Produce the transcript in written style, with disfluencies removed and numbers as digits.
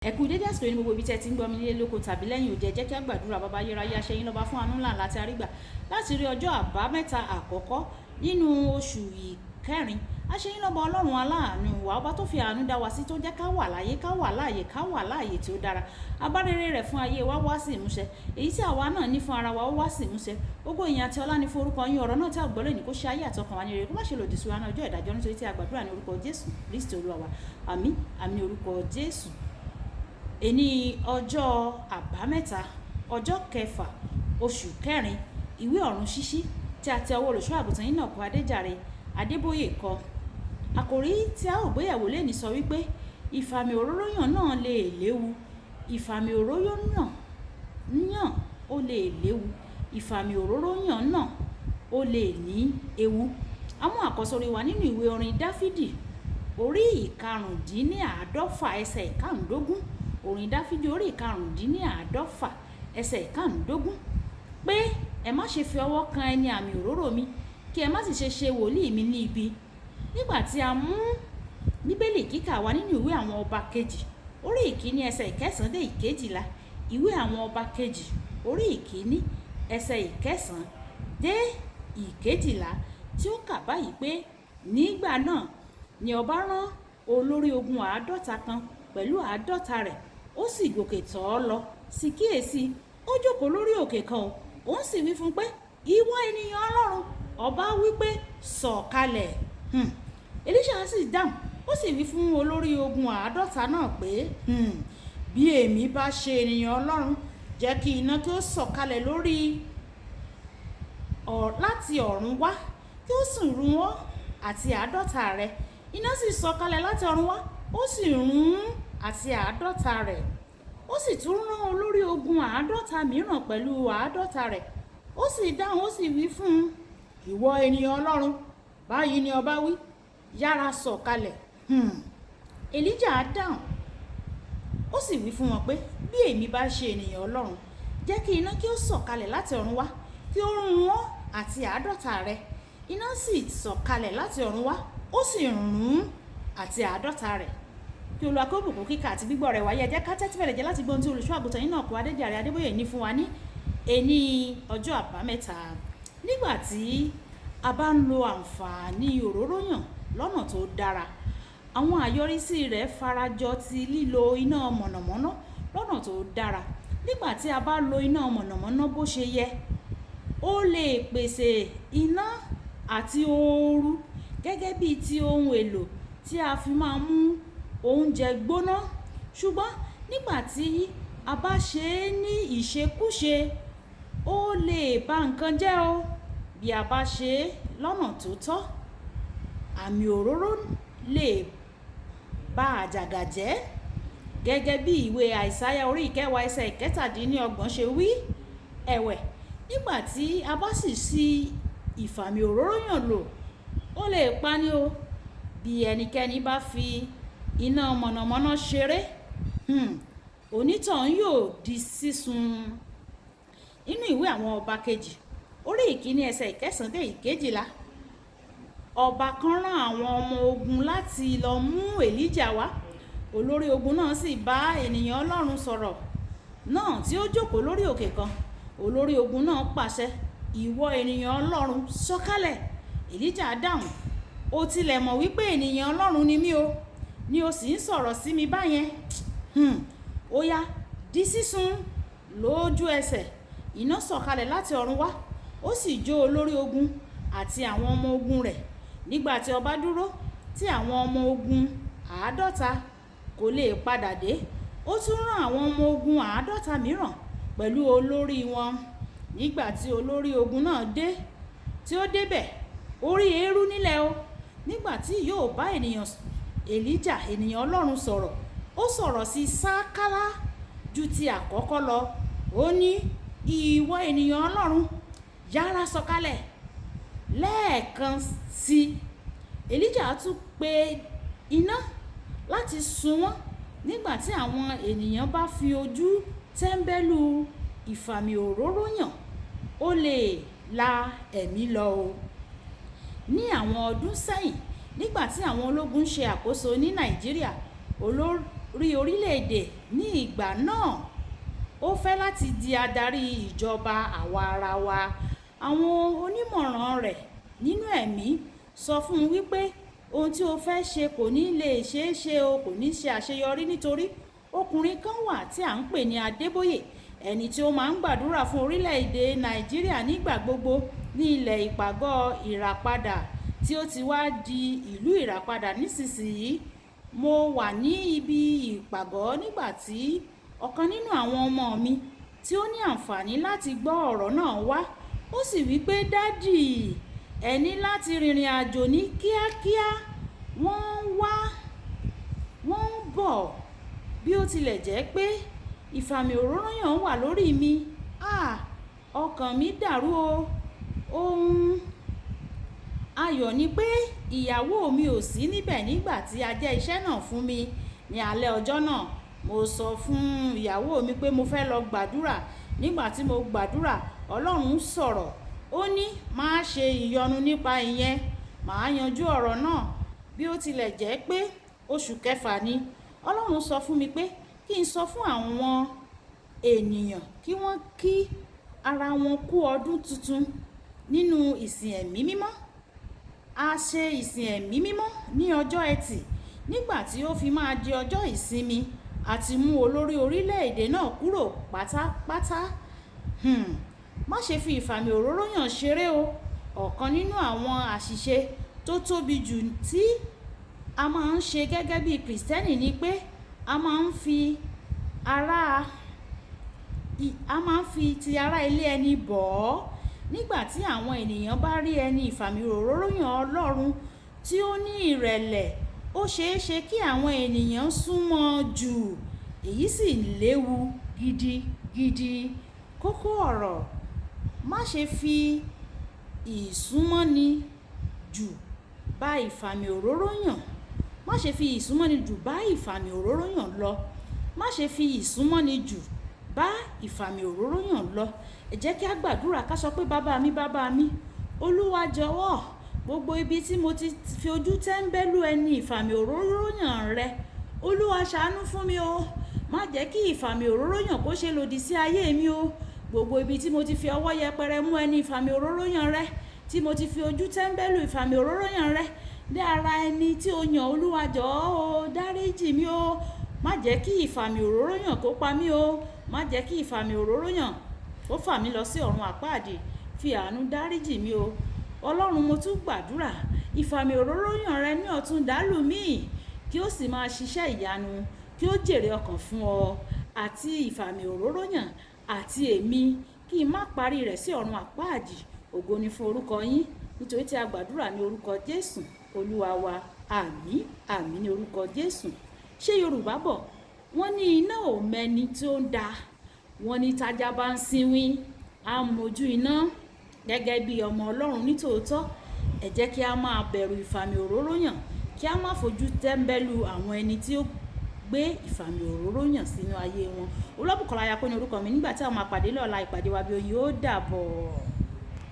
Ẹ kú dédé àsìkò ní gbogbo ibi tí ẹ ti ń gbọ́ mi nílé lóko tàbí lẹ́yìn òde. Jẹ́ kí a gbàdúrà. Baba ayérayé, a ṣe yín lọ́ba fún àánú ńlá láti arígbà láti rí ọjọ́ àbámẹ́ta àkọ́kọ́ nínú oṣù ìkẹrin. A ṣe yín lọ́ba ọlọ́run aláàánú wa, ọba tó fi àánú dá wa sí, tó jẹ́ ká wà láyé, ká wà láàyè, ká wà láàyè tí ó dára. Abárere rẹ̀ fún ayé wa wá sí ìmúṣẹ, èyí tí àwa náà ní fún ara wa ó wá sí ìmúṣẹ. Ògo ìyìn àti ọlá ní fún orúkọ yín. Ọ̀rọ̀ náà tí a gbọ́ lónìí kó ṣe ayé àtọkàn wa ní rere, kó má ṣe lòdì sí wa ní ọjọ́ ìdájọ́, nítorí tí a gbàdúrà ní orúkọ Jésù Kristi Olúwa wa. Àmín, àmín orúkọ Jésù. Èní ọjọ́ àbámẹ́ta ọjọ́ kẹfà oṣù kẹrin, ìwé ọ̀run ṣíṣí tí a tẹ ọwọ́ olùṣọ́ àgùntàn Enoch Adeboye kọ. Àkòrí tí a ó gbéyẹ̀wò lẹ́ni sọ wípé ìfàmì òróró yàn náà lè léwu. Ìfàmì òróró yàn ó lè léwu. Ìfàmì òróró yàn náà ó lè ní ewu. A mú àkọ́sórí wa nínú ìwé orin Dáfídì orí ìkarùndínláàádọ́fà ẹsẹ̀ ìkarùndógún. Orin Dáfídì orí ìkarùndínláàádọ́fà ẹsẹ̀ ìkarùndógún pé ẹ má ṣe fi ọwọ́ kan ẹni àmì òróró mi, kí ẹ má sì ṣe wòlíì mi ní ibi. Nígbà tí a mú bíbélì kíkà wá nínú ìwé àwọn ọba kejì orí ìkíní ẹsẹ̀ ìkẹsàn-án dé ìkejìlá. Ìwé àwọn ọba kejì orí ìkíní ẹsẹ̀ ìkẹsàn-án dé ìkejìlá, tí ó kà báyìí pé nígbà náà ni ọba rán olórí ogun 50 kan pẹ̀lú 50 rẹ̀, ó sì gòkè tọ̀ ọ́ lọ. Sì kíyèsí, ó jókòó lórí òkè kan, òun sì wí fún pé, ìwọ ènìyàn Ọlọ́run. Ọba wí pé, sọ̀kalẹ̀. Èlíṣà sì dáhùn, ó sì wí fún olórí ogun 50 náà pé, bí èmi bá ṣe ènìyàn Ọlọ́run, jẹ́ kí iná kí ó sọ̀kalẹ̀ láti ọ̀run wá, kí ó sì run ọ́ àti 50 rẹ̀. Iná sì sọ̀kalẹ̀ láti ọ̀run wá, ó sì run àti 50 rẹ̀. Ó sì tún rán olórí ogun 50 mìíràn pẹ̀lú 50 rẹ̀. Ó sì dáhùn, ó sì wí fún un, ìwọ ènìyàn Ọlọ́run, báyìí ni ọba wí, yára sọ̀kalẹ̀. Èlíjà dáhùn, ó sì wí fún wọn pé, bí èmi bá ṣe ènìyàn Ọlọ́run, jẹ́ kí iná kí ó sọ̀kalẹ̀ láti ọ̀run wá, kí ó run ọ́ àti 50 rẹ̀. Iná sì sọ̀kalẹ̀ láti ọ̀run wá, ó sì run àti 50 rẹ̀. Kí Olúwa kó bùkún kíkà àti gbígbọ́ rẹ̀ wáyé. Ẹ jẹ́ ká tẹ́tí bẹ̀rẹ̀ jẹ́ láti gbọ́ ohun tí olùṣọ́ àgùntàn Enoch Adeboye ní fún wa ní èní ọjọ́ àbámẹ́ta. Nígbà tí a bá ń lo àǹfààní òróró yàn lọ́nà tó dára, àwọn àyọrísí rẹ̀ farajọ ti lílo iná mọ̀nàmọ́ná lọ́nà tó dára. Nígbà tí a bá lo iná mọ̀nàmọ́ná bó ṣe yẹ, ó lè pèsè iná àti ooru gẹ́gẹ́ bí ti ohun èlò tí a fi máa mú oúnjẹ gbóná. Ṣùgbọ́n nígbà tí a bá ṣe é ní ìṣekúṣe, ó lè ba nǹkan jẹ́ o. Bí a bá ṣe é lọ́nà tó tọ́, àmì òróró lè ba àjàgà jẹ́, gẹ́gẹ́ bí ìwé Àìsáyà orí 10 ẹsẹ̀ 17 ṣe wí. Ẹ̀wẹ̀, nígbà tí a bá sì ṣi ìfàmì òróró yàn lò, ó lè pani o. Bí ẹnikẹ́ni bá fi iná mọ̀nàmọ́ná ṣeré, onítọ̀hún yóò di sísun. Nínú ìwé àwọn ọba kejì orí ìkíní ẹsẹ̀ ìkẹsàn-án dé ìkejìlá, ọba kan rán àwọn ọmọ ogun láti lọ mú Èlíjà wá. Olórí ogun náà sì bá ènìyàn Ọlọ́run sọ̀rọ̀ náà tí ó jókòó lórí òkè kan. Olórí ogun náà pàṣẹ, ìwọ ènìyàn Ọlọ́run, sọ̀kalẹ̀. Èlíjà dáhùn, ó tilẹ̀ mọ̀ wípé ènìyàn Ọlọ́run ni mí o, ni o sì ń sọ̀rọ̀ sí mi báyẹn. Ó yá, di sísun. Lójú ẹsẹ̀, iná sọ̀kalẹ̀ láti ọ̀run wá, ó sì jó olórí ogun àti àwọn ọmọ ogun rẹ̀. Nígbà tí ọba dúró, tí àwọn ọmọ ogun 50 kò lè padà dé, ó tún rán àwọn ọmọ ogun 50 mìíràn pẹ̀lú olórí wọn. Nígbà tí olórí ogun náà dé, tí ó débẹ̀, ó rí eérú nílẹ̀ o. Nígbà tí yóò bá Èlíjà ènìyàn Ọlọ́run sọ̀rọ̀, ó sọ̀rọ̀ sí sákálá ju ti àkọ́kọ́ lọ. Ó ní, ìwọ ènìyàn Ọlọ́run, yára sọ̀kalẹ̀. Lẹ́ẹ̀kan sí, Èlíjà tún pe iná láti sun wọ́n. Nígbà tí àwọn ènìyàn bá fi ojú tẹ́ńbẹ́lú ìfàmì òróró yàn, ó lè la ẹ̀mí lọ o. Ní àwọn ọdún sẹ́yìn, nígbà tí àwọn ológun ṣe àkóso ní Nàìjíríà, rí orílẹ̀-èdè ní ìgbà náà. Ó fẹ́ láti di adarí ìjọba àwa ara wa. Àwọn onímọ̀ràn rẹ̀ nínú ẹ̀mí sọ fún un wípé ohun tí o fẹ́ ṣe kò ní lè ṣeé ṣe o, kò ní ṣe àṣeyọrí nítorí ọkùnrin kan wà tí à ń pè ní Adébóyè, ẹni tí ó máa ń gbàdúrà fún orílẹ̀-èdè Nàìjíríà nígbà gbogbo ní ilẹ̀ ìpàgọ́ ìràpadà tí ó ti wá di ìlú ìràpadà nísinsìnyí. Mo wà ní ibi ìpàgọ́ nígbà tí ọ̀kan nínú àwọn ọmọ mi tí ó ní àǹfààní láti gbọ́ ọ̀rọ̀ náà wá. Ó sì wí pé dádì, ẹ ní láti rìnrìn àjò ní kíákíá. Wọ́n ń bọ̀. Bí ó tilẹ̀ jẹ́ pé ìfàmì òróró yàn wà lórí mi, ọkàn mi dàrú o. Ohun ayọ̀ ni pé ìyàwó mi ò sí níbẹ̀ nígbà tí a jẹ́ iṣẹ́ náà fún mi ní alẹ́ ọjọ́ náà. Mo sọ fún ìyàwó mi pé mo fẹ́ lọ gbàdúrà. Nígbà tí mo gbàdúrà, Ọlọ́run sọ̀rọ̀. Ó ní má ṣe ìyọnu nípa ìyẹn, màá yanjú ọ̀rọ̀ náà. Bí ó tilẹ̀ jẹ́ pé oṣù kẹfà ni, Ọlọ́run sọ fún mi pé kí n sọ fún àwọn ènìyàn kí wọ́n kí ara wọn kú ọdún tuntun nínú ìsìn ẹ̀mí mímọ́. A ṣe ìsìn ẹ̀mí mímọ́ ní ọjọ́ Ẹtì. Nígbà tí ó fi máa di ọjọ́ ìsinmi, a ti mú olórí orílẹ̀-èdè náà kúrò pátápátá. Má ṣe fi ìfàmì òróró yàn ṣeré o. Ọ̀kan nínú àwọn àṣìṣe tó tóbi jù tí a máa ń ṣe gẹ́gẹ́ bí Kìrìsìtẹ́nì ni pé a máa ń fi ti ará ilé ẹni bọ̀ ọ́. Nígbà tí àwọn ènìyàn bá rí ẹni ìfàmì òróró yàn Ọlọ́run tí ó ní ìrẹ̀lẹ̀, ó ṣeé ṣe kí àwọn ènìyàn súnmọ́ jù. Èyí sì léwu gidigidi. Kókó ọ̀rọ̀: má ṣe fi ìsúnmọ́ni jù bá ìfàmì òróró yàn. Má ṣe fi ìsúnmọ́ni jù bá ìfàmì òróró yàn lọ. Má ṣe fi ìsúnmọ́ni jù bá ìfàmì òróró yàn lọ. Ẹ jẹ́ kí a gbàdúrà ká sọ pé bàbá mi, Olúwa jọ̀wọ́, gbogbo ibi tí mo ti fi ojú tẹ́ńbẹ́lú ẹni ìfàmì òróró yàn rẹ, Olúwa ṣàánú fún mi o. Má jẹ́ kí ìfàmì òróró yàn kó ṣe lòdì sí ayé mi o. Gbogbo ibi tí mo ti fi ọwọ́ yẹpẹrẹ mú ẹni ìfàmì òróró yàn rẹ, tí mo ti fi ojú tẹ́ńbẹ́lú ìfàmì òróró yàn rẹ dé ara ẹni tí o yàn, Olúwa jọ̀ọ́ o, dáríjì mi o. Má jẹ́ kí ìfàmì òróró yàn kó pa mí o. Má jẹ́ kí ìfàmì òróró yàn kó fà mí lọ sí ọ̀run àpáàdì. Fi àánú dáríjì mi o. Ọlọ́run, mo tún gbàdúrà, ìfàmì òróró yàn rẹ ní ọ̀tun dàlù mí, kí ó sì máa ṣiṣẹ́ ìyanu, kí ó jèrè ọkàn fún ọ àti ìfàmì òróró yàn àti èmi, kí n má parí rẹ̀ sí ọ̀run àpáàdì. Ògo ni fún orúkọ yín, nítorí tí a gbàdúrà ní orúkọ Jésù Olúwa wa. Àmín, àmín ní orúkọ Jésù. Ṣé Yorùbá bọ̀ wọ́n ní iná ò mẹ́ni tí ó ń da. Wọ́n ní tájá bá ń sinwín, á mojú iná. Gẹ́gẹ́ bí ọmọ Ọlọ́run nítòótọ́, ẹ jẹ́ kí a máa bẹ̀rù ìfàmì òróró yàn, kí a má fojú tẹ́ńbẹ́lú àwọn ẹni tí ó gbé ìfàmì òróró yàn sínú ayé wọn. Olúbùkọ́lá Ayákó ní orúkọ mi. Nígbà tí a máa pàdé lọ́la, ìpàdé wa bí oyin ó dàbọ̀.